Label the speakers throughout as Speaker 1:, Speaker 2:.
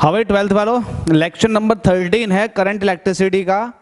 Speaker 1: हमारे 12th वालों lecture number 13 है करंट इलेक्ट्रिसिटी का।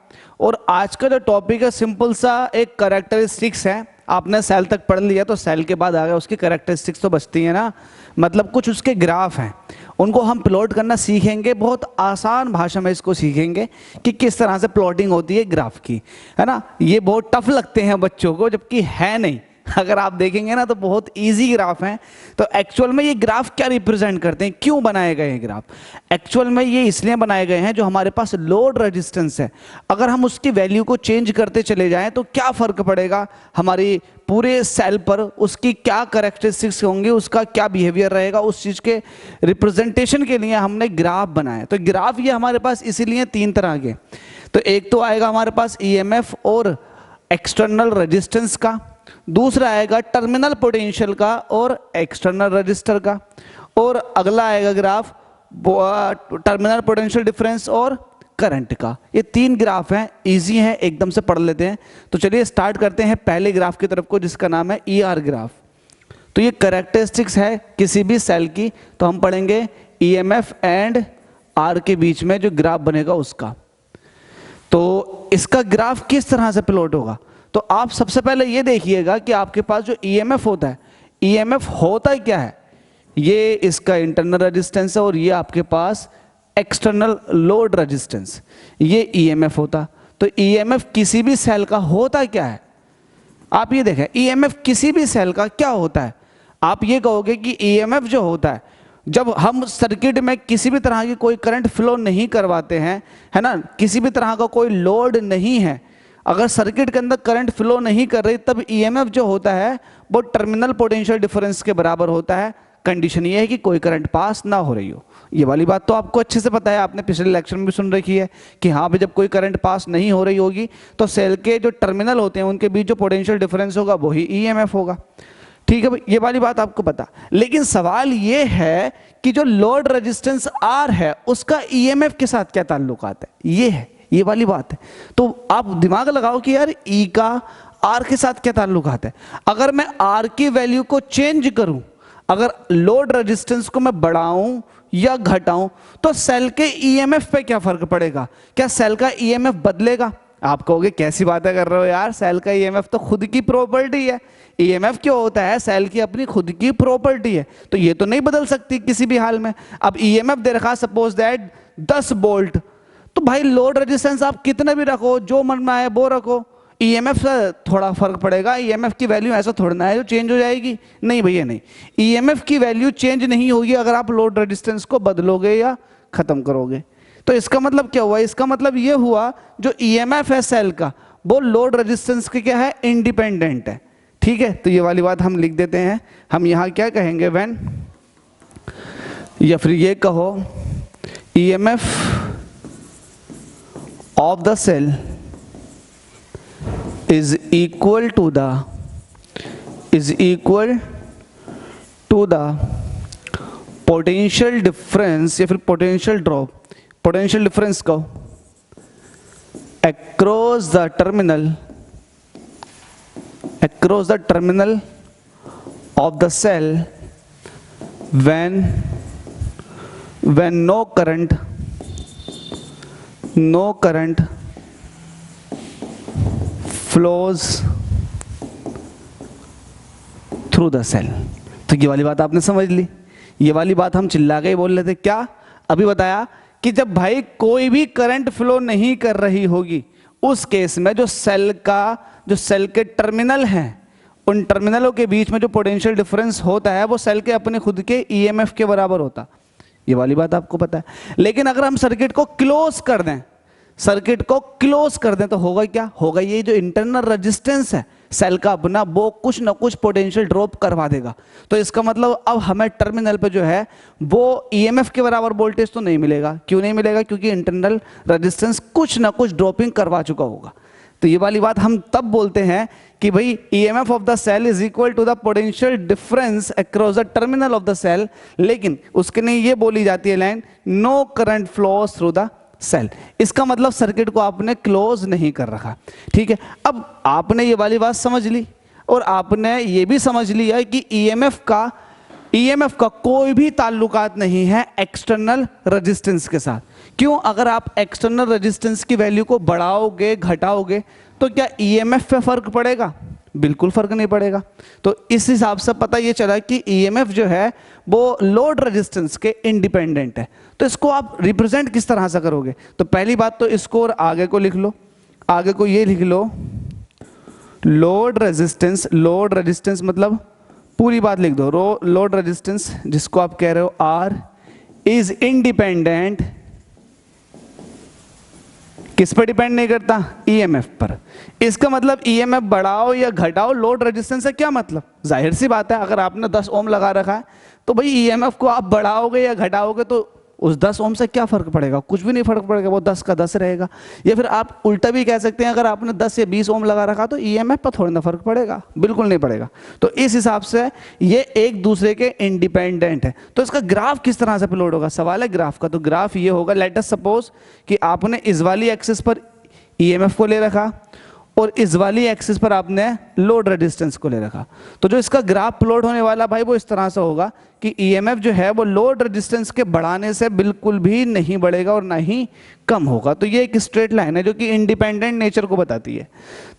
Speaker 1: और आज का जो टॉपिक है सिंपल सा एक कैरेक्टरिस्टिक्स है। आपने सेल तक पढ़ लिया तो सेल के बाद आ गया उसकी कैरेक्टरिस्टिक्स तो बचती है ना, मतलब कुछ उसके ग्राफ हैं, उनको हम प्लॉट करना सीखेंगे। बहुत आसान भाषा में इसको सीखेंगे कि किस तरह से प्लॉटिंग होती है ग्राफ की, है ना। ये बहुत टफ लगते हैं बच्चों को, जबकि है नहीं। अगर आप देखेंगे ना तो बहुत इजी ग्राफ हैं। तो एक्चुअल में ये ग्राफ क्या रिप्रेजेंट करते हैं, क्यों बनाए गए हैं ग्राफ? एक्चुअल में ये इसलिए बनाए गए हैं, जो हमारे पास लोड रेजिस्टेंस है, अगर हम उसकी वैल्यू को चेंज करते चले जाएं तो क्या फर्क पड़ेगा हमारी पूरे सेल पर, उसकी क्या कैरेक्टरिस्टिक्स होंगी, उसका क्या बिहेवियर रहेगा, उस चीज के रिप्रेजेंटेशन के लिए हमने ग्राफ बनाया। तो ग्राफ ये हमारे पास इसीलिए तीन तरह के, तो एक तो आएगा हमारे पास ईएमएफ और एक्सटर्नल रेजिस्टेंस का, दूसरा आएगा टर्मिनल पोटेंशियल का और एक्सटर्नल रजिस्टर का, और अगला आएगा ग्राफ टर्मिनल पोटेंशियल डिफरेंस और करंट का। ये तीन ग्राफ हैं, इजी हैं, एकदम से पढ़ लेते हैं। तो चलिए स्टार्ट करते हैं पहले ग्राफ की तरफ को, जिसका नाम है ईआर ग्राफ। तो ये कैरेक्टरिस्टिक्स है किसी भी सेल की, तो हम पढ़ेंगे ईएमएफ एंड आर के बीच में जो ग्राफ बनेगा उसका। तो इसका ग्राफ किस तरह से प्लॉट होगा, तो आप सबसे पहले ये देखिएगा कि आपके पास जो ईएमएफ होता है, ईएमएफ होता है क्या है, ये इसका इंटरनल रेजिस्टेंस है और ये आपके पास एक्सटर्नल लोड रेजिस्टेंस, ये ईएमएफ होता। तो ईएमएफ किसी भी सेल का होता क्या है, आप ये देखें ईएमएफ किसी भी सेल का क्या होता है। आप ये कहोगे कि ईएमएफ जो होता है, जब हम सर्किट में किसी भी तरह की कोई करंट फ्लो नहीं करवाते हैं, है ना, किसी भी तरह का कोई लोड नहीं है, अगर सर्किट के अंदर करंट फ्लो नहीं कर रही, तब ईएमएफ जो होता है वो टर्मिनल पोटेंशियल डिफरेंस के बराबर होता है। कंडीशन ये है कि कोई करंट पास ना हो रही हो। ये वाली बात तो आपको अच्छे से पता है, आपने पिछले लेक्चर में भी सुन रखी है कि हाँ भाई, जब कोई करंट पास नहीं हो रही होगी तो सेल के जो टर्मिनल होते हैं उनके बीच जो पोटेंशियल डिफरेंस होगा वही ईएमएफ होगा। ठीक है भाई, ये वाली बात आपको पता। लेकिन सवाल ये है कि जो लोड रेजिस्टेंस आर है उसका ईएमएफ के साथ क्या ताल्लुकात है, ये है, ये वाली बात है। तो आप दिमाग लगाओ कि यार ई का आर के साथ क्या ताल्लुकात है। अगर मैं आर की वैल्यू को चेंज करूं, अगर लोड रेजिस्टेंस को मैं बढ़ाऊं या घटाऊं, तो सेल के ईएमएफ पे क्या फर्क पड़ेगा, क्या सेल का ईएमएफ बदलेगा? आप कहोगे कैसी बातें कर रहे हो यार, सेल का ईएमएफ तो खुद की प्रॉपर्टी है। ईएमएफ क्या होता है, सेल की अपनी खुद की प्रॉपर्टी है, तो ये तो नहीं बदल सकती किसी भी हाल में। अब ईएमएफ दे रखा सपोज दैट 10 वोल्ट, तो भाई लोड रेजिस्टेंस आप कितना भी रखो, जो मन में आए वो रखो, ईएमएफ से थोड़ा फर्क पड़ेगा। ईएमएफ की वैल्यू ऐसा थोड़ा ना है जो चेंज हो जाएगी, नहीं भैया नहीं, ईएमएफ की वैल्यू चेंज नहीं होगी अगर आप लोड रेजिस्टेंस को बदलोगे या खत्म करोगे। तो इसका मतलब क्या हुआ, इसका मतलब ये हुआ जो ईएमएफ है सेल का वो लोड रेजिस्टेंस के क्या है, इंडिपेंडेंट है। ठीक है, तो ये वाली बात हम लिख देते हैं। हम यहां क्या कहेंगे, व्हेन, या फिर ये कहो EMF of the cell is equal to the potential difference या फिर potential drop, potential difference कहो across the terminal of the cell when no current flows through the cell। तो ये वाली बात आपने समझ ली। ये वाली बात हम चिल्ला के ही बोल रहे थे, क्या अभी बताया कि जब भाई कोई भी करंट फ्लो नहीं कर रही होगी, उस केस में जो सेल के टर्मिनल हैं, उन टर्मिनलों के बीच में जो पोटेंशियल डिफरेंस होता है वो सेल के अपने खुद के ईएमएफ के बराबर होता। ये वाली बात आपको पता है। लेकिन अगर हम सर्किट को क्लोज कर दें, तो होगा क्या, होगा ये जो इंटरनल रेजिस्टेंस है सेल का अपना, वो कुछ ना कुछ पोटेंशियल ड्रॉप करवा देगा। तो इसका मतलब अब हमें टर्मिनल पे जो है वो ईएमएफ के बराबर वोल्टेज तो नहीं मिलेगा। क्यों नहीं मिलेगा, क्योंकि इंटरनल रेजिस्टेंस कुछ ना कुछ ड्रॉपिंग करवा चुका होगा। तो ये वाली बात हम तब बोलते हैं कि भाई EMF of the cell is equal to the potential difference across the terminal of the cell. लेकिन उसके लिए ये बोली जाती है line, no current flows through the cell. इसका मतलब सर्किट को आपने क्लोज नहीं कर रखा। ठीक है, अब आपने ये वाली बात समझ ली और आपने ये भी समझ लिया कि ईएमएफ का ईएमएफ का कोई भी ताल्लुकात नहीं है एक्सटर्नल रेजिस्टेंस के साथ। क्यों? अगर आप एक्सटर्नल रेजिस्टेंस की वैल्यू को बढ़ाओगे घटाओगे तो क्या ईएमएफ पे फर्क पड़ेगा? बिल्कुल फर्क नहीं पड़ेगा। तो इस हिसाब से पता ये चला कि ईएमएफ जो है वो लोड रेजिस्टेंस के इंडिपेंडेंट है। तो इसको आप रिप्रेजेंट किस तरह से करोगे? तो पहली बात तो इसको और आगे को लिख लो, आगे को ये लिख लो लोड रेजिस्टेंस मतलब पूरी बात लिख दो, लोड रेजिस्टेंस जिसको आप कह रहे हो आर इज इंडिपेंडेंट, किस पर डिपेंड नहीं करता? ईएमएफ पर। इसका मतलब ईएमएफ बढ़ाओ या घटाओ लोड रेजिस्टेंस से क्या मतलब? जाहिर सी बात है, अगर आपने 10 ओम लगा रखा है तो भाई ईएमएफ को आप बढ़ाओगे या घटाओगे तो उस 10 ओम से क्या फर्क पड़ेगा? कुछ भी नहीं फर्क पड़ेगा, वो 10 का 10 रहेगा। या फिर आप उल्टा भी कह सकते हैं, अगर आपने 10 या 20 ओम लगा रखा तो ईएमएफ पर थोड़ा ना फर्क पड़ेगा, बिल्कुल नहीं पड़ेगा। तो इस हिसाब से ये एक दूसरे के इंडिपेंडेंट है। तो इसका ग्राफ किस तरह से प्लॉट होगा? सवाल है ग्राफ का। तो ग्राफ ये होगा, लेट अस सपोज कि आपने इस वाली एक्सिस पर ईएमएफ को ले रखा और इस वाली एक्सिस पर आपने लोड रेजिस्टेंस को ले रखा। तो जो इसका ग्राफ प्लॉट होने वाला भाई वो इस तरह से होगा कि ईएमएफ जो है वो लोड रेजिस्टेंस के बढ़ाने से बिल्कुल भी नहीं बढ़ेगा और ना ही कम होगा। तो ये एक स्ट्रेट लाइन है जो कि इंडिपेंडेंट नेचर को बताती है।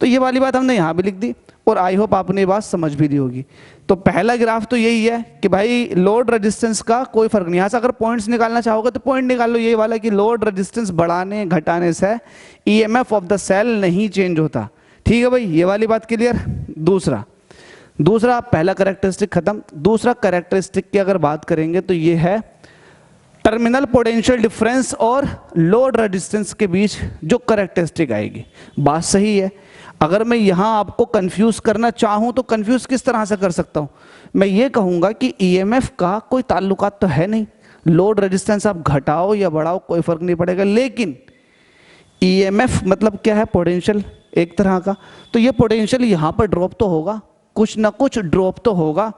Speaker 1: तो ये वाली बात हमने यहाँ भी लिख दी और आई होप आपने ये बात समझ भी दी होगी। तो पहला ग्राफ तो यही है कि भाई लोड रेजिस्टेंस का कोई फर्क नहीं। यहाँ से अगर पॉइंट्स निकालना चाहोगे तो पॉइंट निकाल लो, ये वाला कि लोड रेजिस्टेंस बढ़ाने घटाने से ईएमएफ ऑफ द सेल नहीं चेंज होता। ठीक है भाई, ये वाली बात क्लियर। दूसरा पहला कैरेक्टरिस्टिक खत्म। दूसरा कैरेक्टरिस्टिक की अगर बात करेंगे तो ये है टर्मिनल पोटेंशियल डिफरेंस और लोड रेजिस्टेंस के बीच जो कैरेक्टरिस्टिक आएगी। बात सही है। अगर मैं यहाँ आपको कंफ्यूज करना चाहूँ तो कंफ्यूज किस तरह से कर सकता हूँ? मैं ये कहूँगा कि ईएमएफ का कोई ताल्लुकात तो है नहीं, लोड रेजिस्टेंस आप घटाओ या बढ़ाओ कोई फर्क नहीं पड़ेगा। लेकिन ईएमएफ मतलब क्या है? पोटेंशियल एक तरह का। तो ये पोटेंशियल यहाँ पर ड्रॉप तो होगा, कुछ ना कुछ ड्रॉप तो होगा।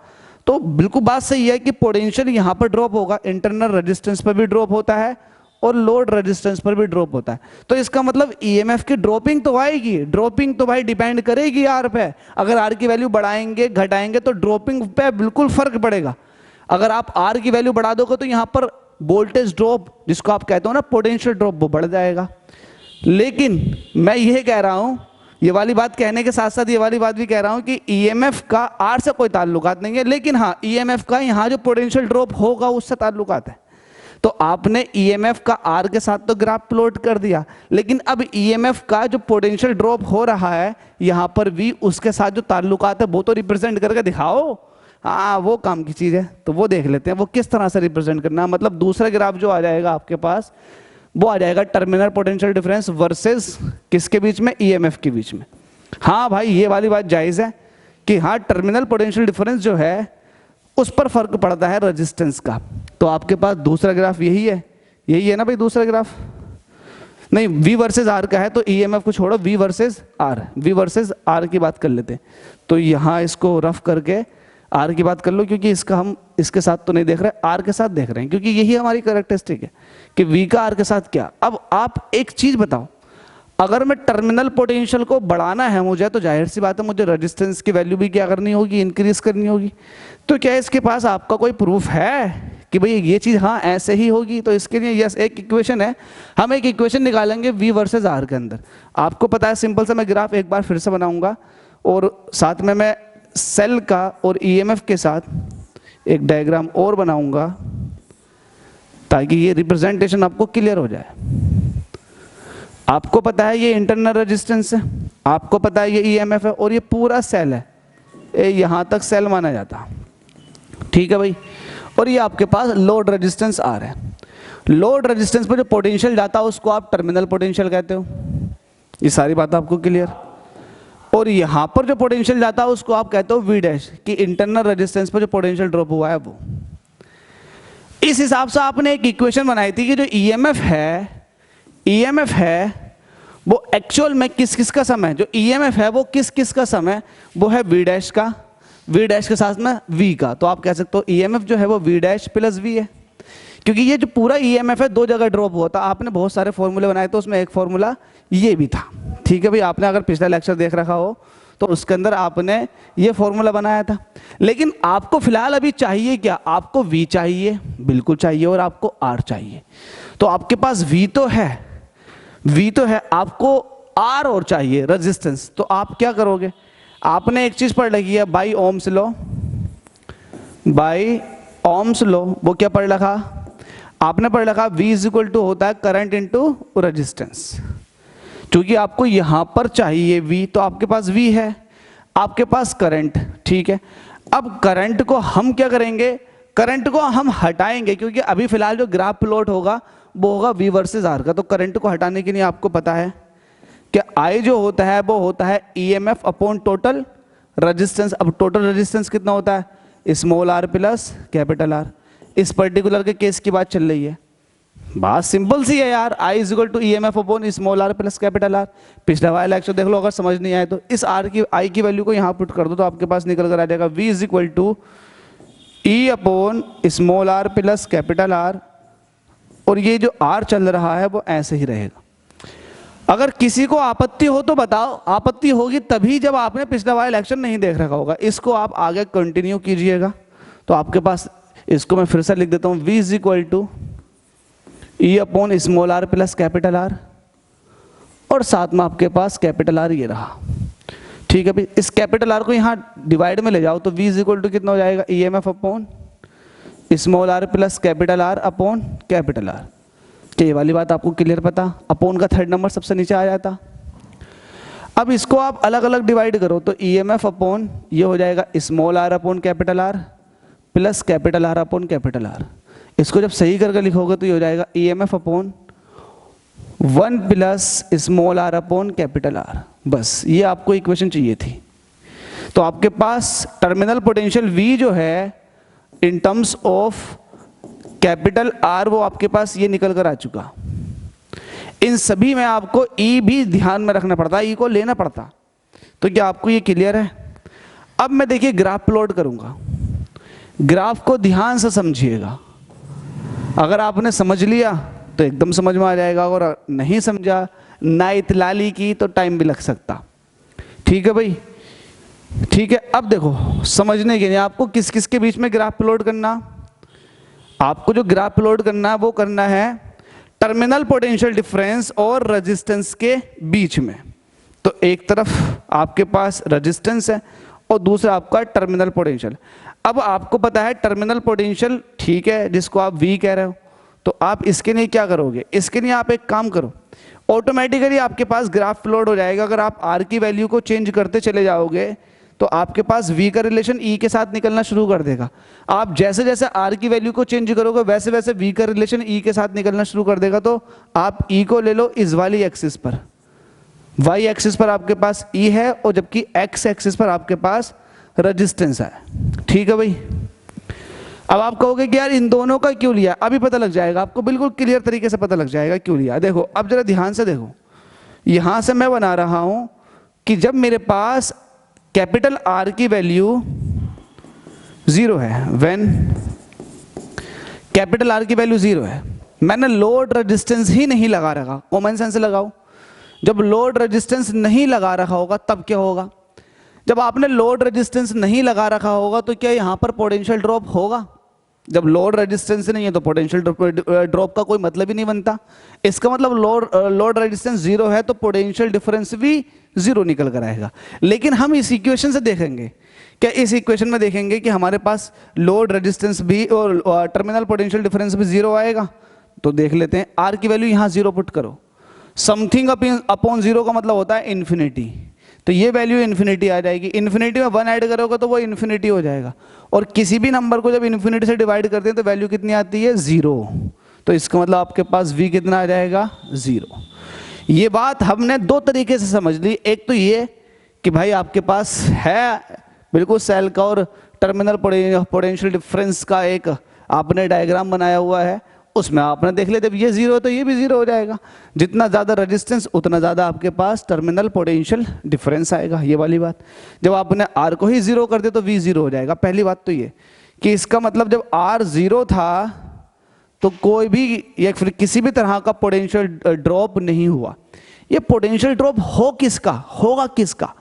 Speaker 1: तो बिल्कुल बात सही है कि पोटेंशियल यहाँ पर ड्रॉप होगा, इंटरनल रेजिस्टेंस पर भी ड्रॉप होता है और लोड रेजिस्टेंस पर भी ड्रॉप होता है। तो इसका मतलब ईएमएफ की ड्रॉपिंग तो आएगी। ड्रॉपिंग तो भाई डिपेंड करेगी आर पे। अगर आर की वैल्यू बढ़ाएंगे घटाएंगे तो ड्रॉपिंग पे बिल्कुल फर्क पड़ेगा। अगर आप आर की वैल्यू बढ़ा दोगे तो यहाँ पर वोल्टेज ड्रॉप जिसको आप कहते हो ना पोटेंशियल ड्रॉप, वो बढ़ जाएगा। लेकिन मैं ये कह रहा हूँ, ये वाली बात कहने के साथ साथ ये वाली बात भी कह रहा हूं कि ईएमएफ का आर से कोई ताल्लुकात नहीं है, लेकिन हाँ ईएमएफ का यहाँ जो पोटेंशियल ड्रॉप होगा उससे ताल्लुकात है। तो आपने ईएमएफ का आर के साथ तो ग्राफ प्लॉट कर दिया, लेकिन अब ईएमएफ का जो पोटेंशियल ड्रॉप हो रहा है यहाँ पर भी उसके साथ जो ताल्लुकात है वो तो रिप्रेजेंट करके दिखाओ। हाँ वो काम की चीज़ है, तो वो देख लेते हैं वो किस तरह से रिप्रेजेंट करना। मतलब दूसरा ग्राफ जो आ जाएगा आपके पास वो आ जाएगा टर्मिनल पोटेंशियल डिफरेंस वर्सेस किसके बीच में? ईएमएफ के बीच में। हाँ भाई ये वाली बात जायज़ है कि हाँ टर्मिनल पोटेंशियल डिफरेंस जो है उस पर फर्क पड़ता है रेजिस्टेंस का। तो आपके पास दूसरा ग्राफ यही है ना भाई? दूसरा ग्राफ नहीं, V वर्सेस R का है तो ईएमएफ को छोड़ो, V वर्सेस R की बात कर लेते हैं। तो यहाँ इसको रफ करके R की बात कर लो, क्योंकि इसका हम इसके साथ तो नहीं देख रहे, R के साथ देख रहे हैं, क्योंकि यही हमारी कैरेक्टरिस्टिक है कि V का R के साथ क्या। अब आप एक चीज बताओ, अगर मैं टर्मिनल पोटेंशियल को बढ़ाना है मुझे, तो जाहिर सी बात है मुझे रेजिस्टेंस की वैल्यू भी क्या करनी होगी? इंक्रीज करनी होगी। तो क्या इसके पास आपका कोई प्रूफ है कि भाई ये चीज हाँ ऐसे ही होगी? तो इसके लिए यस एक इक्वेशन है, हम एक इक्वेशन निकालेंगे V वर्सेस R के अंदर। आपको पता है सिंपल सा मैं ग्राफ एक बार फिर से बनाऊंगा और साथ में मैं सेल का और ईएमएफ के साथ एक डायग्राम और बनाऊंगा ताकि ये रिप्रेजेंटेशन आपको क्लियर हो जाए। आपको पता है ये इंटरनल रेजिस्टेंस है, आपको पता है ये ईएमएफ है और ये पूरा सेल है, यहाँ तक सेल माना जाता। ठीक है भाई, और ये आपके पास लोड रेजिस्टेंस आर है। लोड रेजिस्टेंस पर जो पोटेंशियल जाता है उसको आप टर्मिनल पोटेंशियल कहते हो। ये सारी बात आपको क्लियर। और यहाँ पर जो पोटेंशियल जाता है उसको आप कहते हो वी डैश, कि इंटरनल रेजिस्टेंस पर जो पोटेंशियल ड्रॉप हुआ है वो। इस हिसाब से आपने एक इक्वेशन बनाई थी कि जो ईएमएफ है वो एक्चुअल में किस किस का सम है। जो ईएमएफ है वो किस किस का सम है? वो है वी डैश का, वी डैश के साथ में वी का। तो आप कह सकते हो ईएमएफ जो है वो वी डैश प्लस वी है, क्योंकि ये जो पूरा ईएमएफ है दो जगह ड्रॉप हुआ था। आपने बहुत सारे फॉर्मूले बनाए थे, उसमें एक फॉर्मूला ये भी था। ठीक है भाई, आपने अगर पिछला लेक्चर देख रखा हो तो उसके अंदर आपने ये फॉर्मूला बनाया था। लेकिन आपको फिलहाल अभी चाहिए क्या, आपको V चाहिए, बिल्कुल चाहिए, और आपको R चाहिए। तो आपके पास V तो है, आपको R और चाहिए रेजिस्टेंस। तो आप क्या करोगे, आपने एक चीज पढ़ रखी है बाई ओम्स लॉ, वो क्या पढ़ रखा आपने, पढ़ रखा V इज इक्वल टू होता है करंट इनटू रेजिस्टेंस। क्योंकि आपको यहां पर चाहिए V, तो आपके पास V है, आपके पास करंट, ठीक है। अब करंट को हम क्या करेंगे, करंट को हम हटाएंगे, क्योंकि अभी फिलहाल जो ग्राफ प्लॉट होगा वो होगा V वर्सेस R का। तो करंट को हटाने के लिए आपको पता है कि I जो होता है वो होता है EMF अपॉन टोटल रेजिस्टेंस। अब टोटल रेजिस्टेंस कितना होता है, small r plus capital R। इस पर्टिकुलर के केस की बात चल रही है, बात सिंपल सी है यार, I is equal to EMF upon small r plus capital R। पिछला वाला लेक्चर देख लो, अगर समझ नहीं आए तो इस I की वैल्यू को यहाँ पुट कर दो, तो आपके पास निकल कर आ जाएगा V is equal to E upon small r plus capital R। और ये जो R चल रहा है वो ऐसे ही रहेगा। अगर किसी को आपत्ति हो तो बताओ, आपत्ति होगी तभी जब आपने पिछला वाला लेक्चर नहीं देख रखा होगा। इसको आप आगे कंटिन्यू कीजिएगा। तो आपके पास, इसको मैं फिर से लिख देता हूँ, V is equal to E upon small r plus capital R, और साथ में आपके पास कैपिटल R ये रहा, ठीक है भाई। इस कैपिटल R को यहाँ डिवाइड में ले जाओ तो V इज इक्वल टू कितना हो जाएगा, EMF upon small r plus capital R upon capital R। तो ये वाली बात आपको क्लियर पता, अपॉन का थर्ड नंबर सबसे नीचे आ जाता। अब इसको आप अलग अलग डिवाइड करो तो EMF अपॉन ये हो जाएगा small r upon capital R plus capital R upon capital R। इसको जब सही करके लिखोगे तो ये हो जाएगा EMF upon 1 plus small r upon capital R। बस ये आपको इक्वेशन चाहिए थी। तो आपके पास टर्मिनल पोटेंशियल V जो है in terms of capital R, वो आपके पास ये निकल कर आ चुका। इन सभी में आपको E भी ध्यान में रखना पड़ता, E को लेना पड़ता। तो क्या आपको ये क्लियर है? अब मैं देखिए ग्राफ प्लॉट करूंगा, ग्राफ को ध्यान से समझिएगा। अगर आपने समझ लिया तो एकदम समझ में आ जाएगा, और नहीं समझा, ना इतलाली की, तो टाइम भी लग सकता। ठीक है भाई, ठीक है। अब देखो समझने के लिए आपको किस किस के बीच में ग्राफ प्लॉट करना, आपको जो ग्राफ प्लॉट करना है वो करना है टर्मिनल पोटेंशियल डिफरेंस और रेजिस्टेंस के बीच में। तो एक तरफ आपके पास रेजिस्टेंस है और दूसरा आपका टर्मिनल पोटेंशियल। अब आपको पता है टर्मिनल पोटेंशियल, ठीक है, जिसको आप V कह रहे हो, तो आप इसके लिए क्या करोगे, इसके लिए आप एक काम करो, ऑटोमेटिकली आपके पास ग्राफ प्लॉट हो जाएगा। अगर आप R की वैल्यू को चेंज करते चले जाओगे तो आपके पास V का रिलेशन E के साथ निकलना शुरू कर देगा। आप जैसे जैसे R की वैल्यू को चेंज करोगे वैसे वैसे V का रिलेशन E के साथ निकलना शुरू कर देगा। तो आप E को ले लो इस वाली एक्सिस पर, Y एक्सिस पर आपके पास E है, और जबकि X एक्सिस पर आपके पास रेजिस्टेंस है। ठीक है भाई। अब आप कहोगे कि यार इन दोनों का क्यों लिया, अभी पता लग जाएगा आपको, बिल्कुल क्लियर तरीके से पता लग जाएगा क्यों लिया। देखो अब जरा ध्यान से देखो, यहां से मैं बना रहा हूं कि जब मेरे पास कैपिटल R की वैल्यू 0 है, व्हेन कैपिटल R की वैल्यू 0 है, मैंने लोड रेजिस्टेंस ही नहीं लगा रखा, कॉमन सेंस लगाओ। जब लोड रेजिस्टेंस नहीं लगा रखा होगा तब क्या होगा, जब आपने लोड रेजिस्टेंस नहीं लगा रखा होगा तो क्या यहां पर पोटेंशियल ड्रॉप होगा? जब लोड रेजिस्टेंस नहीं है तो पोटेंशियल ड्रॉप का कोई मतलब ही नहीं बनता। इसका मतलब लोड रेजिस्टेंस 0 है तो पोटेंशियल डिफरेंस भी 0 निकल कर आएगा। लेकिन हम इस इक्वेशन से देखेंगे, क्या इस इक्वेशन में देखेंगे कि हमारे पास लोड रेजिस्टेंस भी और टर्मिनल पोटेंशियल डिफरेंस भी 0 आएगा? तो देख लेते हैं। R की वैल्यू यहां 0 पुट करो, समथिंग अपॉन 0 का मतलब होता है इन्फिनिटी, तो ये वैल्यू इन्फिनिटी आ जाएगी। इन्फिनिटी में 1 ऐड करोगे तो वो इन्फिनिटी हो जाएगा, और किसी भी नंबर को जब इन्फिनिटी से डिवाइड करते हैं तो वैल्यू कितनी आती है, 0। तो इसका मतलब आपके पास V कितना आ जाएगा, 0। ये बात हमने दो तरीके से समझ ली। एक तो ये कि भाई आपके पास है बिल्कुल सेल का और टर्मिनल पोटेंशियल डिफरेंस का एक आपने डायग्राम बनाया हुआ है, उसमें आपने देख लिया जब ये 0 है तो ये भी 0 हो जाएगा। जितना ज़्यादा रेजिस्टेंस उतना ज़्यादा आपके पास टर्मिनल पोटेंशियल डिफरेंस आएगा, ये वाली बात। जब आपने R को ही 0 कर दिया तो V 0 हो जाएगा। पहली बात तो ये कि इसका मतलब जब R 0 था तो कोई भी या फिर किसी भी तरह का पोटेंशियल ड्रॉप नहीं हुआ। ये पोटेंशियल ड्रॉप हो किसका होगा, किसका?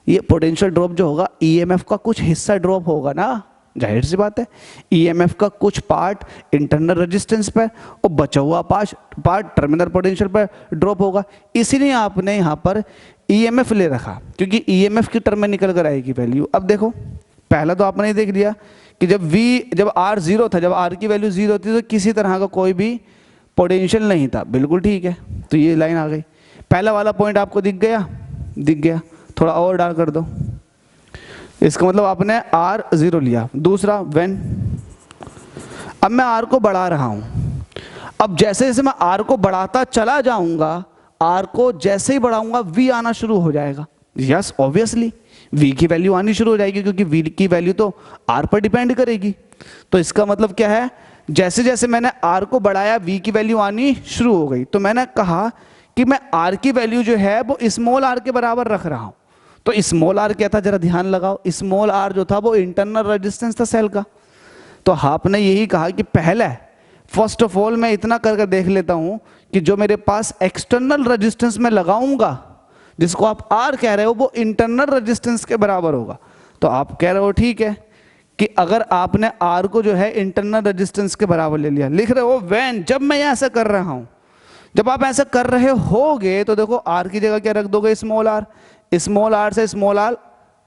Speaker 1: ये पोटेंशियल ड्रॉप जो होगा ईएमएफ का कुछ हिस्सा ड्रॉप होगा ना, जाहिर सी बात है। ईएमएफ का कुछ पार्ट इंटरनल रेजिस्टेंस पर और बचा हुआ पार्ट टर्मिनल पोटेंशियल पर ड्रॉप होगा। इसीलिए आपने यहाँ पर ईएमएफ ले रखा, क्योंकि ईएमएफ की टर्म में निकल कर आएगी वैल्यू। अब देखो, पहला तो आपने देख लिया कि जब आर जीरो था, जब आर की वैल्यू जीरो थी तो किसी तरह का कोई भी पोटेंशियल नहीं था, बिल्कुल ठीक है। तो ये लाइन आ गई, पहला वाला पॉइंट आपको दिख गया, दिख गया। थोड़ा और डाल कर दो, इसका मतलब आपने आर जीरो लिया। दूसरा व्हेन, अब मैं आर को बढ़ा रहा हूं, अब जैसे जैसे मैं आर को बढ़ाता चला जाऊंगा, आर को जैसे ही बढ़ाऊंगा वी आना शुरू हो जाएगा। यस ऑब्वियसली वी की वैल्यू आनी शुरू हो जाएगी, क्योंकि वी की वैल्यू तो आर पर डिपेंड करेगी। तो इसका मतलब क्या है, जैसे जैसे मैंने आर को बढ़ाया वी की वैल्यू आनी शुरू हो गई। तो मैंने कहा कि मैं आर की वैल्यू जो है वो स्मॉल आर के बराबर रख रहा हूं। तो स्मॉल आर क्या था, जरा ध्यान लगाओ, स्मॉल आर जो था वो इंटरनल रेजिस्टेंस था सेल का। तो आपने यही कहा कि पहले फर्स्ट ऑफ ऑल मैं इतना करके देख लेता हूं कि जो मेरे पास एक्सटर्नल रेजिस्टेंस में लगाऊंगा, जिसको आप आर कह रहे हो, वो इंटरनल रेजिस्टेंस के बराबर होगा। तो आप कह रहे हो ठीक है कि अगर आपने आर को जो है इंटरनल रेजिस्टेंस के बराबर ले लिया, लिख रहे हो व्हेन, जब मैं ऐसा कर रहा हूं, जब आप ऐसा कर रहे होगे तो देखो आर की जगह क्या रख दोगे, स्मॉल आर। स्मॉल आर से स्मॉल आर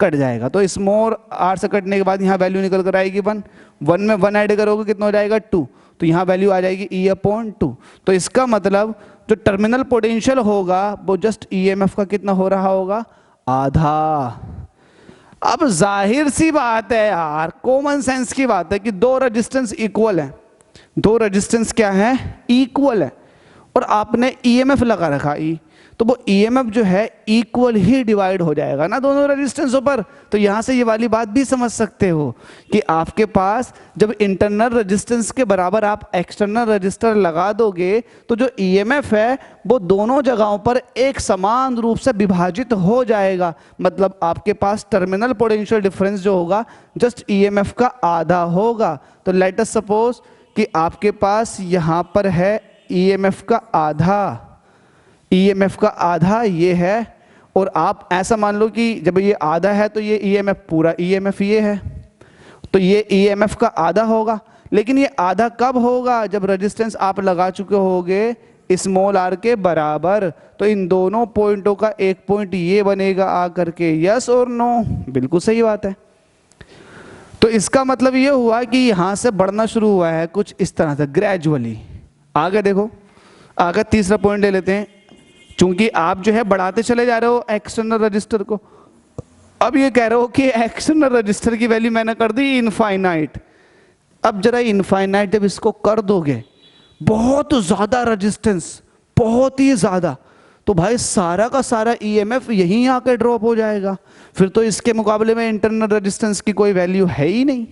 Speaker 1: कट जाएगा, तो स्मॉल आर से कटने के बाद यहाँ वैल्यू निकल कर आएगी 1, 1 में 1 ऐड करोगे कितना हो जाएगा 2, तो यहाँ वैल्यू आ जाएगी E/2। तो इसका मतलब जो टर्मिनल पोटेंशियल होगा वो जस्ट ईएमएफ का कितना हो रहा होगा, आधा। अब जाहिर सी बात है यार, कॉमन सेंस की बात है कि दो रेजिस्टेंस इक्वल है, दो रेजिस्टेंस क्या है, इक्वल है, और आपने ईएमएफ लगा रखा ई, तो वो ईएमएफ जो है इक्वल ही डिवाइड हो जाएगा ना दोनों रेजिस्टेंसों पर। तो यहां से ये वाली बात भी समझ सकते हो कि आपके पास जब इंटरनल रेजिस्टेंस के बराबर आप एक्सटर्नल रेजिस्टर लगा दोगे तो जो ईएमएफ है वो दोनों जगहों पर एक समान रूप से विभाजित हो जाएगा। मतलब आपके पास टर्मिनल पोटेंशियल डिफरेंस जो होगा जस्ट ईएमएफ का आधा होगा। तो लेट अस सपोज कि आपके पास यहां पर है ईएमएफ का आधा, ईएमएफ का आधा ये है, और आप ऐसा मान लो कि जब ये आधा है तो ये ईएमएफ पूरा ईएमएफ ये है, तो ये ईएमएफ का आधा होगा। लेकिन ये आधा कब होगा, जब रेजिस्टेंस आप लगा चुके होगे स्मॉल आर के बराबर। तो इन दोनों पॉइंटों का एक पॉइंट ये बनेगा आ करके, यस और नो, बिल्कुल सही बात है। तो इसका मतलब ये हुआ कि यहां से बढ़ना शुरू हुआ है कुछ इस तरह से ग्रेजुअली। आगे देखो, आगे तीसरा पॉइंट ले लेते हैं। चूंकि आप जो है बढ़ाते चले जा रहे हो एक्सटर्नल रजिस्टर को, अब ये कह रहे हो कि एक्सटर्नल रजिस्टर की वैल्यू मैंने कर दी इनफाइनाइट। अब जरा इनफाइनाइट जब इसको कर दोगे, बहुत ज्यादा रेजिस्टेंस, बहुत ही ज्यादा, तो भाई सारा का सारा ईएमएफ यहीं आकर ड्रॉप हो जाएगा। फिर तो इसके मुकाबले में इंटरनल रेजिस्टेंस की कोई वैल्यू है ही नहीं।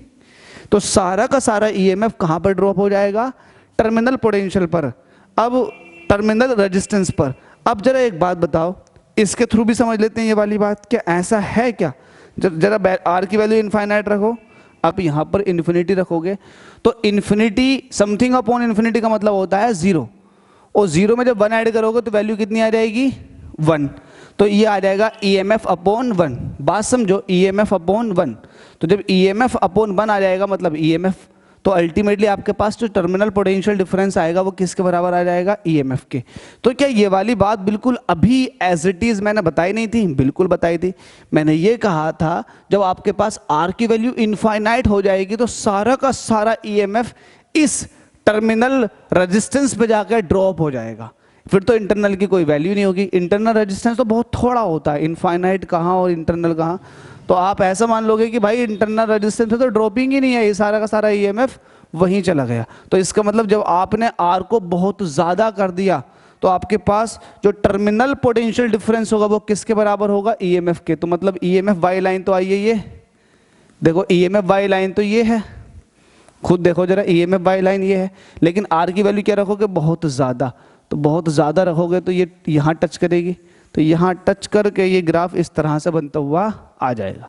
Speaker 1: तो सारा का सारा ईएमएफ कहां पर ड्रॉप हो जाएगा, टर्मिनल पोटेंशियल पर, अब टर्मिनल रेजिस्टेंस पर। अब जरा एक बात बताओ, इसके थ्रू भी समझ लेते हैं ये वाली बात, क्या ऐसा है क्या, जरा आर की वैल्यू इनफाइनाइट रखो, आप यहां पर इन्फिनिटी रखोगे तो इन्फिनिटी, समथिंग अपॉन इन्फिनिटी का मतलब होता है जीरो, और जीरो में जब 1 ऐड करोगे तो वैल्यू कितनी आ जाएगी 1, तो ये आ जाएगा ईएमएफ अपॉन 1। बात समझो, ईएमएफ अपॉन 1। तो जब ईएमएफ अपॉन 1 आ जाएगा मतलब ईएमएफ, तो अल्टीमेटली आपके पास जो टर्मिनल पोटेंशियल डिफरेंस आएगा वो किसके बराबर आ जाएगा, ईएमएफ के। तो क्या ये वाली बात बिल्कुल अभी एज इट इज मैंने बताई नहीं थी, बिल्कुल बताई थी। मैंने ये कहा था जब आपके पास आर की वैल्यू इनफाइनाइट हो जाएगी तो सारा का सारा ईएमएफ इस टर्मिनल रेजिस्टेंस पे जाकर ड्रॉप हो जाएगा, फिर तो इंटरनल की कोई वैल्यू नहीं होगी। इंटरनल रेजिस्टेंस तो बहुत थोड़ा होता है, इनफाइनाइट कहाँ और इंटरनल कहाँ। तो आप ऐसा मान लोगे कि भाई इंटरनल रेजिस्टेंस तो ड्रॉपिंग ही नहीं है, ये सारा का सारा ईएमएफ वहीं चला गया। तो इसका मतलब जब आपने आर को बहुत ज़्यादा कर दिया तो आपके पास जो टर्मिनल पोटेंशियल डिफरेंस होगा वो किसके बराबर होगा, ईएमएफ के। तो मतलब ईएमएफ वाई लाइन तो आई है, ये देखो ईएमएफ वाई लाइन तो ये है, खुद देखो जरा, ईएमएफ वाई लाइन ये है, लेकिन आर की वैल्यू क्या रखोगे, बहुत ज़्यादा। तो बहुत ज़्यादा रखोगे तो ये यहाँ टच करेगी, तो यहाँ टच करके ये ग्राफ इस तरह से बनता हुआ आ जाएगा।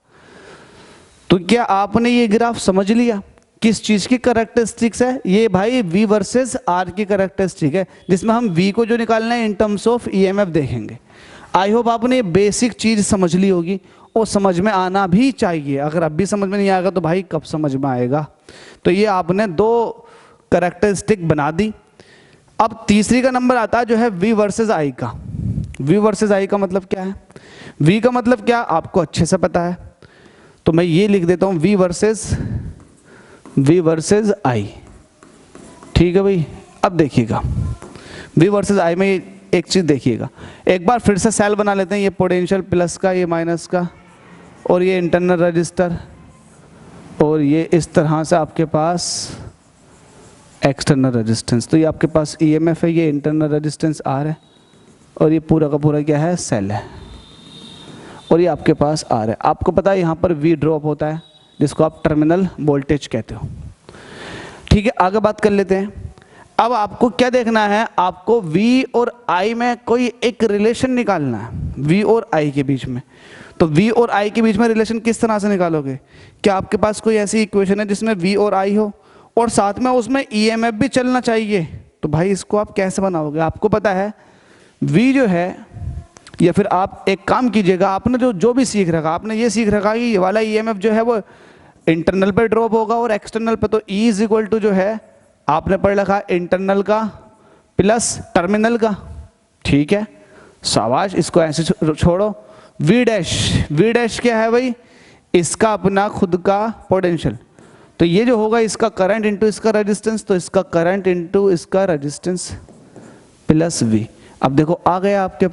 Speaker 1: तो क्या आपने ये ग्राफ समझ लिया किस चीज की कैरेक्टरिस्टिक्स है, ये भाई V वर्सेस R की कैरेक्टरिस्टिक है, जिसमें हम V को जो निकालना है इन टर्म्स ऑफ ईएमएफ देखेंगे। आई होप आपने ये बेसिक चीज समझ ली होगी। वो समझ में आना भी चाहिए। अगर अब भी समझ में नहीं आएगा तो भाई कब समझ में आएगा। तो ये आपने दो कैरेक्टरिस्टिक बना दी। अब तीसरी का नंबर आता है जो है V वर्सेस I का। V वर्सेस I का मतलब क्या है? V का मतलब क्या आपको अच्छे से पता है, तो मैं ये लिख देता हूँ V वर्सेस I। ठीक है भाई। अब देखिएगा V वर्सेस I में एक चीज देखिएगा, एक बार फिर से सेल बना लेते हैं। ये पोटेंशियल प्लस का, ये माइनस का, और ये इंटरनल रजिस्टर, और ये इस तरह से आपके पास एक्सटर्नल रेजिस्टेंस। तो ये आपके पास EMF है, ये इंटरनल रेजिस्टेंस R है, और ये पूरा का पूरा क्या है? सेल है, और ये आपके पास R है। आपको पता है यहाँ पर V ड्रॉप होता है जिसको आप टर्मिनल वोल्टेज कहते हो। ठीक है, आगे बात कर लेते हैं। अब आपको क्या देखना है? आपको V और I में कोई एक रिलेशन निकालना है, V और I के बीच में। तो V और I के बीच में रिलेशन किस तरह से निकालोगे? क्या आपके पास कोई ऐसी इक्वेशन है जिसमें V और I हो और साथ में उसमें EMF भी चलना चाहिए? तो भाई इसको आप कैसे बनाओगे? आपको पता है V जो है, या फिर आप एक काम कीजिएगा, आपने जो भी सीख रखा, आपने ये सीख रखा कि ये वाला EMF जो है वो इंटरनल पे ड्रॉप होगा और एक्सटर्नल पे। तो E इज इक्वल टू जो है आपने पढ़ रखा इंटरनल का प्लस टर्मिनल का। ठीक है, शाबाश, इसको ऐसे छोड़ो। V डैश क्या है भाई? इसका अपना खुद का पोटेंशियल। तो ये जो होगा इसका करंट इंटू इसका रेजिस्टेंस, तो इसका करंट इंटू इसका रेजिस्टेंस प्लस V। अब देखो आ गया आपके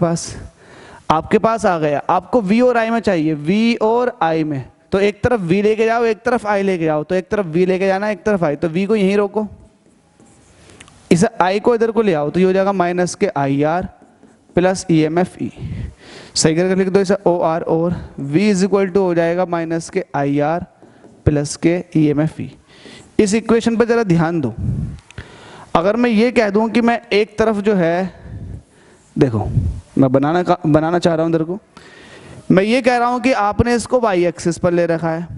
Speaker 1: पास आ गया। आपको V और I में चाहिए, V और I में। तो एक तरफ V लेके जाओ, एक तरफ I लेके जाओ। तो एक तरफ V लेके जाना, एक तरफ I। तो V को यहीं रोको, इसे I को इधर को ले आओ, तो ये हो जाएगा माइनस के IR प्लस EMF E। सही करके लिख दो इसे OR, और V इज इक्वल टू हो जाएगा माइनस के IR प्लस के EMF E। इस इक्वेशन पे जरा ध्यान दो। अगर मैं ये कह दूं कि मैं एक तरफ जो है, देखो मैं बनाना चाह रहा हूं इधर को, मैं ये कह रहा हूं कि आपने इसको Y एक्सिस पर ले रखा है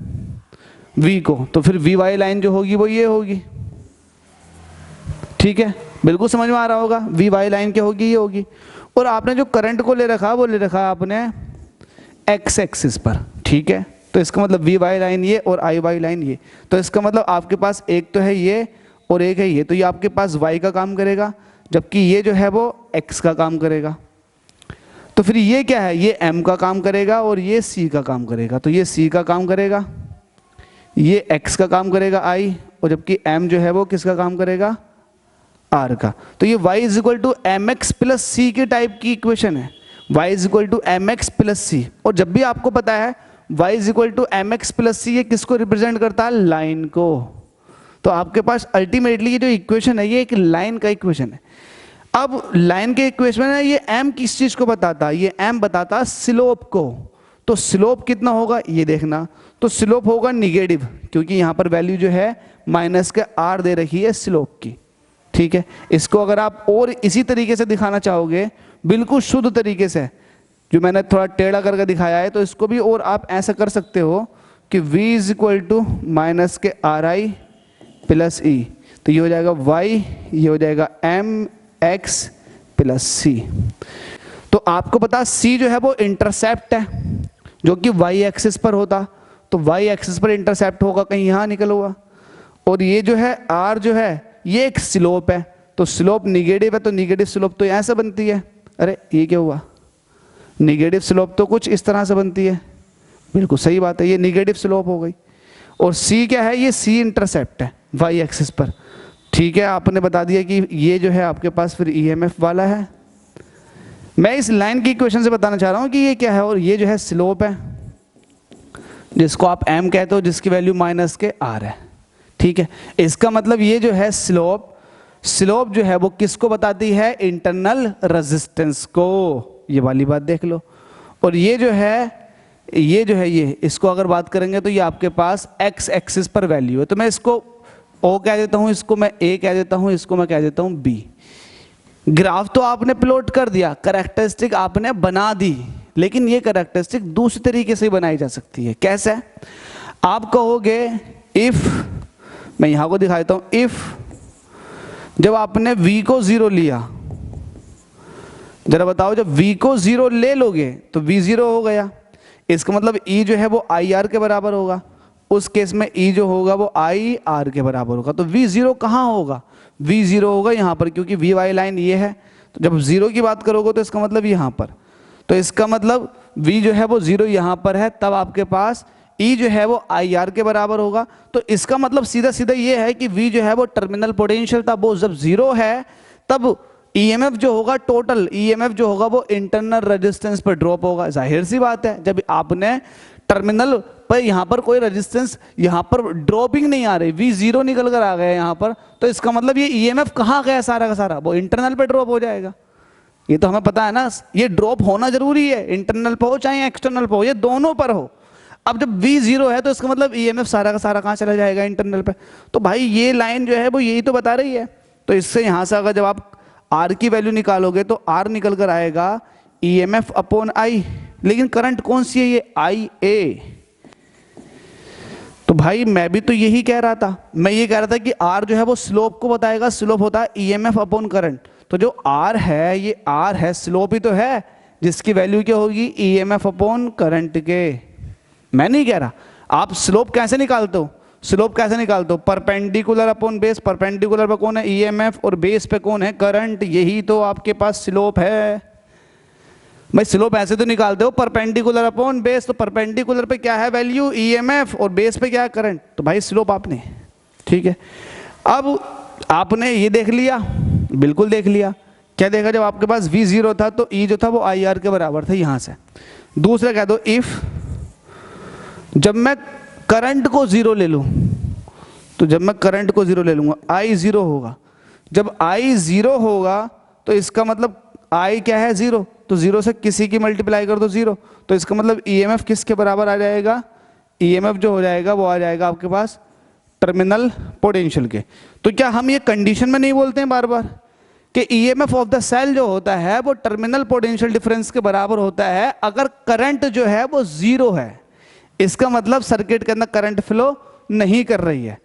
Speaker 1: V को, तो फिर VY लाइन जो होगी वो ये होगी। ठीक है, बिल्कुल समझ में आ रहा होगा। VY लाइन क्या होगी? ये होगी। और आपने जो करंट को ले रखा वो ले रखा आपने X एक्सिस पर। ठीक है, तो इसका मतलब VY लाइन ये और IY लाइन ये। तो इसका मतलब आपके पास एक तो है ये और एक है ये। तो ये आपके पास Y का काम करेगा, जबकि ये जो है वो X का काम करेगा। तो फिर ये क्या है? ये M का काम करेगा और ये C का काम करेगा। तो ये C का काम करेगा, ये X का काम करेगा I, और जबकि M जो है वो किसका काम करेगा? R का। तो ये Y is equal to MX plus C के टाइप की इक्वेशन है। Y is equal to MX plus C। और जब भी आपको पता है Y is equal to MX plus C, ये किसको रिप्रेजेंट करता है? लाइन को। तो आपके पास अल्टीमेटली ये जो इक्वेशन है ये एक लाइन का इक्वेशन है। अब लाइन के इक्वेशन है, ये M किस चीज को बताता है? ये M बताता है स्लोप को। तो स्लोप कितना होगा ये देखना। तो स्लोप होगा निगेटिव, क्योंकि यहाँ पर वैल्यू जो है माइनस के R दे रखी है स्लोप की। ठीक है, इसको अगर आप और इसी तरीके से दिखाना चाहोगे, बिल्कुल शुद्ध तरीके से, जो मैंने थोड़ा टेढ़ा करके दिखाया है, तो इसको भी और आप ऐसा कर सकते हो कि V is equal to minus के RI प्लस E। तो ये हो जाएगा Y, ये हो जाएगा MX प्लस C। तो आपको पता C जो है वो इंटरसेप्ट है, जो कि Y एक्सिस पर होता। तो Y एक्सिस पर इंटरसेप्ट होगा कहीं यहाँ निकल हुआ। और ये जो है R जो है ये एक स्लोप है। तो स्लोप निगेटिव है, तो निगेटिव स्लोप तो ऐसे बनती है। अरे ये क्या हुआ? निगेटिव स्लोप तो कुछ इस तरह से बनती है। बिल्कुल सही बात है, ये निगेटिव स्लोप हो गई। और C क्या है? ये C इंटरसेप्ट है Y एक्सिस पर। ठीक है, आपने बता दिया कि ये जो है आपके पास फिर EMF वाला है। मैं इस लाइन की इक्वेशन से बताना चाह रहा हूँ कि ये क्या है, और ये जो है स्लोप है जिसको आप M कहते हो, जिसकी वैल्यू माइनस के R है। ठीक है, इसका मतलब ये जो है स्लोप जो है वो किसको बताती है? इंटरनल रेजिस्टेंस को। ये वाली बात देख लो। और ये जो है ये इसको अगर बात करेंगे तो ये आपके पास X एक्सिस पर वैल्यू है। तो मैं इसको O कह देता हूँ, इसको मैं A कह देता हूँ, इसको मैं कह देता हूँ B। ग्राफ तो आपने प्लॉट कर दिया, कैरेक्टरिस्टिक आपने बना दी, लेकिन ये कैरेक्टरिस्टिक दूसरी तरीके से बनाई जा सकती है। कैसे? आप कहोगे इफ, मैं यहां को दिखाता हूं, इफ जब आपने V को 0 लिया, जरा बताओ, जब V को 0 ले लोगे तो V 0 हो गया। इसका मतलब ई जो है वो आई आर के बराबर होगा, उस केस में ई जो होगा वो आई आर के बराबर होगा। तो वी जीरो कहाँ होगा, वी जीरो होगा यहाँ पर, क्योंकि वी वाई लाइन ये है, तो जब जीरो की बात करोगे तो इसका मतलब यहाँ पर, तो इसका मतलब v जो है वो जीरो यहाँ पर है, तब आपके पास E जो है वो आई आर के बराबर होगा। तो इसका मतलब सीधा सीधा ये है कि v जो है वो टर्मिनल पोटेंशियल था, वो जब जीरो है तब EMF जो होगा, टोटल EMF जो होगा वो इंटरनल रेजिस्टेंस पर ड्रॉप होगा। जाहिर सी बात है, जब आपने टर्मिनल पर यहाँ पर कोई रेजिस्टेंस, यहाँ पर ड्रॉपिंग नहीं आ रही, v जीरो निकल कर आ गया यहाँ पर, तो इसका मतलब ये EMF कहाँ गया सारा का सारा, वो इंटरनल पे ड्रॉप हो जाएगा। ये तो हमें पता है ना, ये ड्रॉप होना जरूरी है, इंटरनल पे हो चाहे एक्सटर्नल पे हो, ये दोनों पर हो। अब जब v जीरो है तो इसका मतलब EMF सारा का सारा कहाँ चला जाएगा, इंटरनल पे। तो भाई ये लाइन जो है वो यही तो बता रही है। तो इससे यहाँ से अगर जब आप R की वैल्यू निकालोगे तो R निकल कर आएगा EMF अपॉन I, लेकिन करंट कौन सी है, ये IA। तो भाई मैं भी तो यही कह रहा था, मैं ये कह रहा था कि R जो है वो स्लोप को बताएगा, स्लोप होता है EMF अपॉन करंट। तो जो R है ये R है, स्लोप ही तो है, जिसकी वैल्यू क्या होगी, EMF अपॉन करंट के। मैं नहीं कह रहा, आप स्लोप कैसे निकालते हो, स्लोप कैसे निकालते हो, परपेंडिकुलर अपॉन बेस, परपेंडिकुलर पे कौन है EMF और बेस पे कौन है करंट, यही तो आपके पास स्लोप है। भाई स्लोप ऐसे तो निकालते हो परपेंडिकुलर अपॉन बेस, तो परपेंडिकुलर पे क्या है वैल्यू EMF और बेस पे क्या है करंट, तो भाई स्लोप आपने, ठीक है। अब आपने ये देख लिया, बिल्कुल देख लिया, क्या देखा, जब आपके पास v जीरो था तो E जो था वो आई आर के बराबर था यहाँ से। दूसरा कह दो इफ जब मैं करंट को जीरो ले लूँ, तो जब मैं करंट को जीरो ले लूँगा I जीरो होगा, जब I जीरो होगा तो इसका मतलब I क्या है जीरो, तो जीरो से किसी की मल्टीप्लाई कर दो जीरो, तो इसका मतलब EMF किसके बराबर आ जाएगा, EMF जो हो जाएगा वो आ जाएगा आपके पास टर्मिनल पोटेंशियल के। तो क्या हम ये कंडीशन में नहीं बोलते हैं बार बार कि EMF ऑफ द सेल जो होता है वो टर्मिनल पोटेंशियल डिफरेंस के बराबर होता है अगर करंट जो है वो जीरो है, इसका मतलब सर्किट के अंदर करंट फ्लो नहीं कर रही है।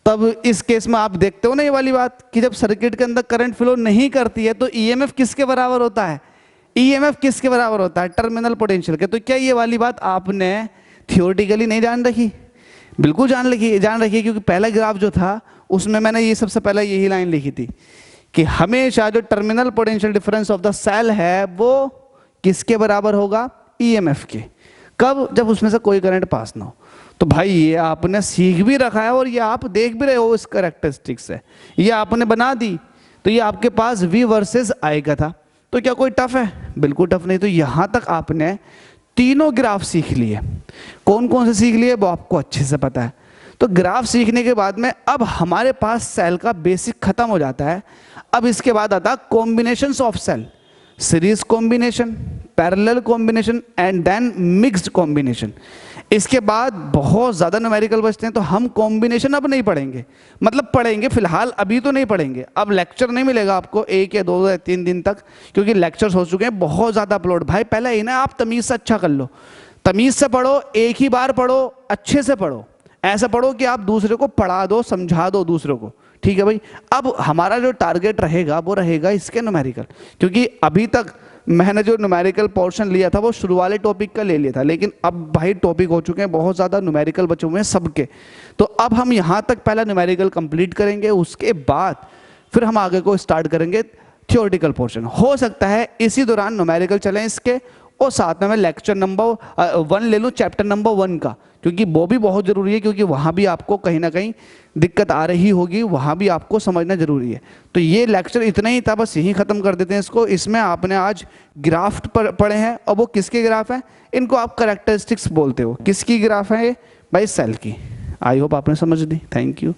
Speaker 1: तब इस केस में आप देखते हो ना ये वाली बात कि जब सर्किट के अंदर करंट फ्लो नहीं करती है तो EMF किसके बराबर होता है, EMF किसके बराबर होता है, टर्मिनल पोटेंशियल के। तो क्या ये वाली बात आपने थियोरेटिकली नहीं जान रखी, बिल्कुल जान रखी, क्योंकि पहला ग्राफ जो था उसमें मैंने ये सबसे पहले यही लाइन लिखी थी कि हमेशा जो terminal potential difference of the cell है वो किसके बराबर होगा, EMF के। कब, जब उसमें से कोई करंट पास ना हो। तो भाई ये आपने सीख भी रखा है और ये आप देख भी रहे हो इस कैरेक्टरिस्टिक से, ये आपने बना दी। तो ये आपके पास V वर्सेस I का था, तो क्या कोई टफ है, बिल्कुल टफ नहीं। तो यहाँ तक आपने तीनों ग्राफ सीख लिए, कौन कौन से सीख लिए वो आपको अच्छे से पता है। तो ग्राफ सीखने के बाद में अब हमारे पास सेल का बेसिक खत्म हो जाता है। अब इसके बाद आता combinations of cell, series combination, parallel combination and then mixed combination. इसके बाद बहुत ज़्यादा न्यूमेरिकल बचते हैं, तो हम कॉम्बिनेशन अब नहीं पढ़ेंगे, मतलब पढ़ेंगे फिलहाल, अभी तो नहीं पढ़ेंगे। अब लेक्चर नहीं मिलेगा आपको 1 या 2 या 3 दिन तक, क्योंकि लेक्चर्स हो चुके हैं बहुत ज़्यादा अपलोड। भाई पहले ही ना आप तमीज़ से अच्छा कर लो, तमीज़ से पढ़ो, एक ही बार पढ़ो, अच्छे से पढ़ो, ऐसा पढ़ो कि आप दूसरे को पढ़ा दो, समझा दो दूसरे को, ठीक है भाई। अब हमारा जो टारगेट रहेगा वो रहेगा इसके न्यूमेरिकल, क्योंकि अभी तक मैंने जो न्यूमेरिकल पोर्शन लिया था वो शुरू वाले टॉपिक का ले लिया था, लेकिन अब भाई टॉपिक हो चुके हैं बहुत ज़्यादा, न्यूमेरिकल बचे हुए हैं सबके। तो अब हम यहाँ तक पहला न्यूमेरिकल कंप्लीट करेंगे, उसके बाद फिर हम आगे को स्टार्ट करेंगे थियोरेटिकल पोर्शन। हो सकता है इसी दौरान न्यूमेरिकल चलें इसके, और साथ में मैं लेक्चर नंबर 1 ले लूँ, चैप्टर नंबर 1 का, क्योंकि वो भी बहुत ज़रूरी है, क्योंकि वहाँ भी आपको कहीं ना कहीं दिक्कत आ रही होगी, वहाँ भी आपको समझना ज़रूरी है। तो ये लेक्चर इतना ही था, बस यहीं ख़त्म कर देते हैं इसको। इसमें आपने आज ग्राफ पढ़े हैं, और वो किसके ग्राफ हैं, इनको आप कैरेक्टरिस्टिक्स बोलते हो। किसकी ग्राफ है ये भाई, सेल की। आई होप आपने समझ ली। Thank you.